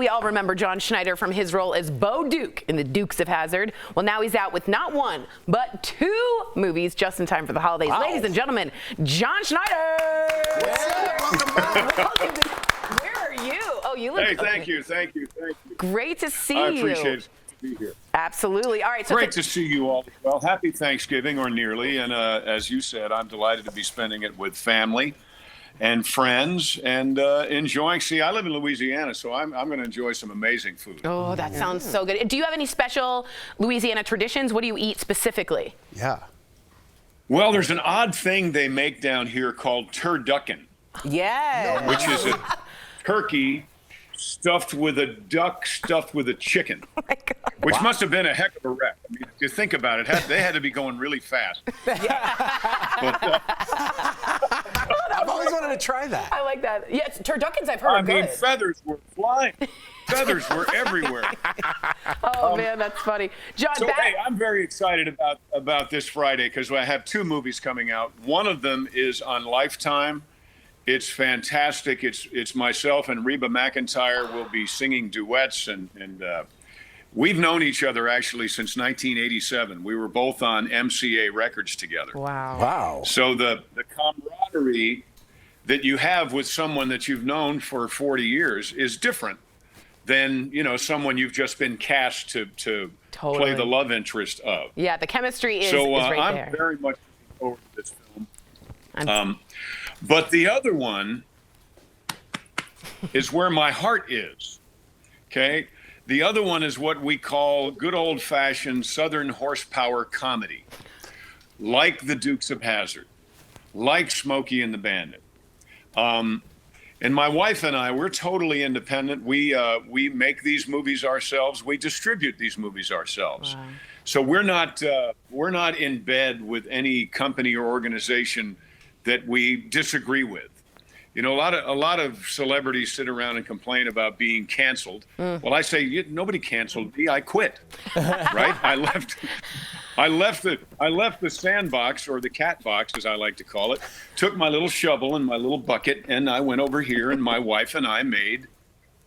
We all remember John Schneider from his role as Bo Duke in the Dukes of Hazzard. Well, now he's out with not one, but two movies just in time for the holidays. Wow. Ladies and gentlemen, John Schneider! Welcome back. Where are you? Oh, you look... Hey, thank you. Great to see I you. appreciate it to be here. Absolutely. All right. So Great to see you all. Well, happy Thanksgiving, or nearly. And as you said, I'm delighted to be spending it with family and friends and enjoying. See, I live in Louisiana, so I'm going to enjoy some amazing food. Oh, that sounds so good. Do you have any special Louisiana traditions? What do you eat specifically? Yeah. Well, there's an odd thing they make down here called turducken. Yeah. Which is a turkey stuffed with a duck, stuffed with a chicken. Oh my God. Which must have been a heck of a wreck. I mean, if you think about it, they had to be going really fast. I've always wanted to try that. I like that. Yes, turduckens I've heard are good. I mean, feathers were flying. Feathers were everywhere. Oh, man, that's funny. John, so, hey, I'm very excited about this Friday because I have two movies coming out. One of them is on Lifetime. It's fantastic. It's myself and Reba McEntire will be singing duets, and we've known each other actually since 1987. We were both on MCA Records together. Wow. So the camaraderie that you have with someone that you've known for 40 years is different than, someone you've just been cast to Totally. Play the love interest of. Yeah, the chemistry is right I'm there. very much looking forward to this film. But the other one is where my heart is, okay? The other one is what we call good old-fashioned Southern horsepower comedy, like the Dukes of Hazzard, like Smokey and the Bandit. And my wife and I, we're totally independent. We make these movies ourselves. We distribute these movies ourselves. Wow. So we're not in bed with any company or organization that we disagree with. A lot of celebrities sit around and complain about being canceled. Well, I say nobody canceled me. I quit. Right? I left the sandbox, or the cat box, as I like to call it. Took my little shovel and my little bucket, and I went over here, and my wife and I made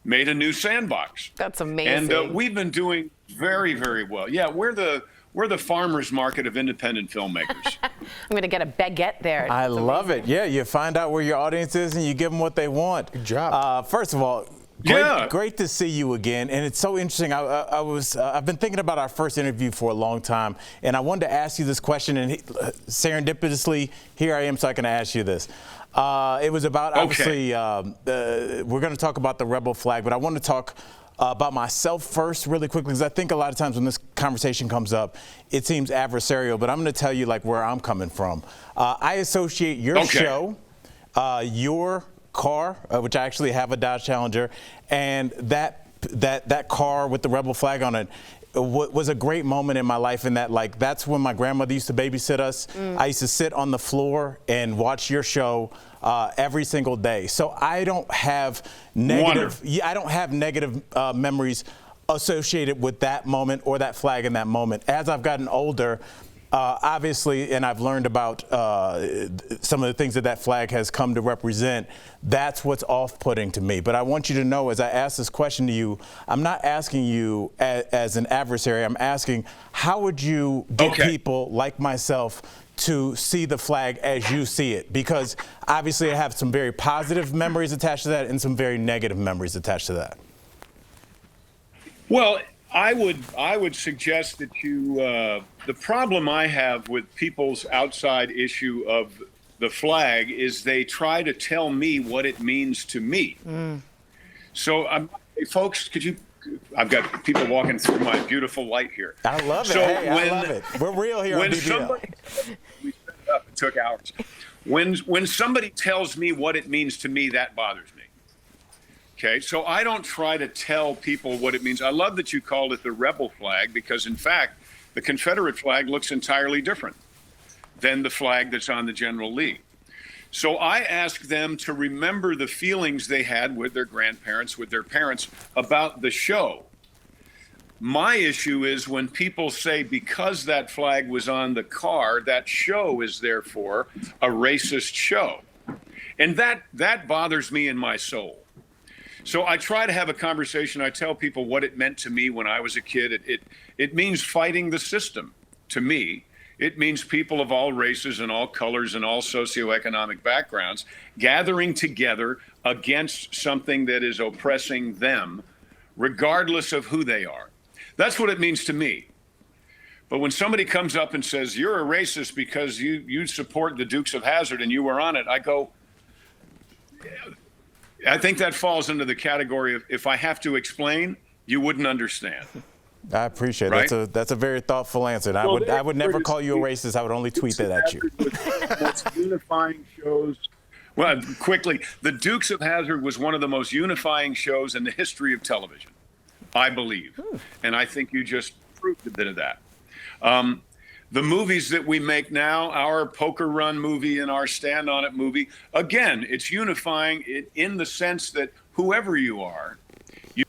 a new sandbox. That's amazing. And we've been doing very, very well. Yeah, we're the farmers market of independent filmmakers. I'm going to get a baguette there. I love it. Yeah, you find out where your audience is and you give them what they want. Good job. First of all, great to see you again. And it's so interesting. I've been thinking about our first interview for a long time, and I wanted to ask you this question, and serendipitously, here I am, so I can ask you this. It was about, obviously, we're going to talk about the rebel flag, but I want to talk about myself first really quickly, because I think a lot of times when this conversation comes up, it seems adversarial, but I'm going to tell you where I'm coming from. I associate your show, your car, which I actually have a Dodge Challenger, and that car with the rebel flag on it was a great moment in my life, in that that's when my grandmother used to babysit us. I used to sit on the floor and watch your show every single day. So I don't have negative memories associated with that moment or that flag in that moment. As I've gotten older, obviously, and I've learned about some of the things that flag has come to represent, that's what's off-putting to me. But I want you to know, as I ask this question to you, I'm not asking you as an adversary. I'm asking, how would you get people like myself to see the flag as you see it? Because obviously I have some very positive memories attached to that and some very negative memories attached to that. Well, I would suggest that you, the problem I have with people's outside issue of the flag is they try to tell me what it means to me. So, hey, folks, I've got people walking through my beautiful light here. I love it. So I love it. We're real here on DBL. We set it up, it took hours. When somebody tells me what it means to me, that bothers me. Okay, so I don't try to tell people what it means. I love that you called it the rebel flag, because in fact, the Confederate flag looks entirely different than the flag that's on the General Lee. So I ask them to remember the feelings they had with their grandparents, with their parents, about the show. My issue is when people say because that flag was on the car, that show is therefore a racist show. And that bothers me in my soul. So I try to have a conversation. I tell people what it meant to me when I was a kid. It means fighting the system to me. It means people of all races and all colors and all socioeconomic backgrounds gathering together against something that is oppressing them, regardless of who they are. That's what it means to me. But when somebody comes up and says, you're a racist because you support the Dukes of Hazzard and you were on it, I go, I think that falls into the category of, if I have to explain, you wouldn't understand. I appreciate it. Right? That's a very thoughtful answer. And I would never call you a racist. I would only tweet that at you. Most unifying shows. Well, quickly, the Dukes of Hazzard was one of the most unifying shows in the history of television, I believe. And I think you just proved a bit of that. The movies that we make now, our Poker Run movie and our Stand On It movie, again, it's unifying in the sense that whoever you are, you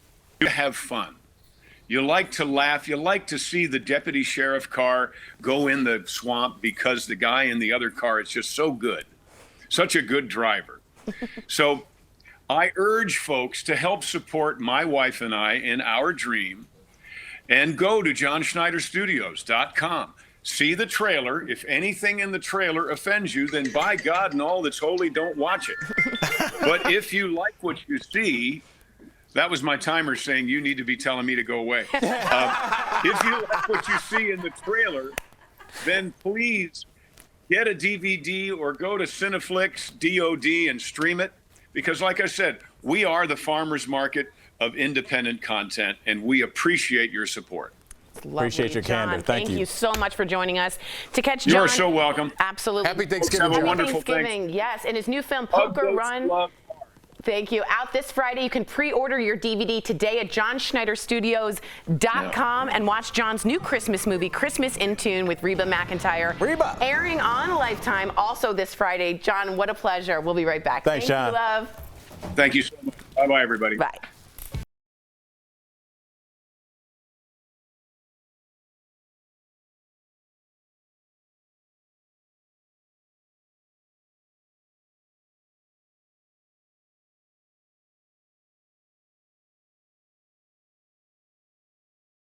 have fun. You like to laugh. You like to see the deputy sheriff car go in the swamp because the guy in the other car is just so good, such a good driver. So I urge folks to help support my wife and I in our dream and go to johnschneiderstudios.com. See the trailer. If anything in the trailer offends you, then by God and all that's holy, don't watch it. But if you like what you see, that was my timer saying you need to be telling me to go away. If you like what you see in the trailer, then please get a DVD or go to Cineflix, DOD, and stream it. Because like I said, we are the farmer's market of independent content, and we appreciate your support. Appreciate your candor. Thank you. Thank you so much for joining us. To catch John. You're so welcome. Absolutely. Happy Thanksgiving. Have a Happy wonderful Thanksgiving. Yes, and his new film, Poker Run. Thank you. Out this Friday. You can pre-order your DVD today at johnschneiderstudios.com and watch John's new Christmas movie, Christmas in Tune with Reba McEntire. Reba. Airing on Lifetime also this Friday. John, what a pleasure. We'll be right back. Thanks, John. Thank you, love. Thank you so much. Bye-bye, everybody. Bye.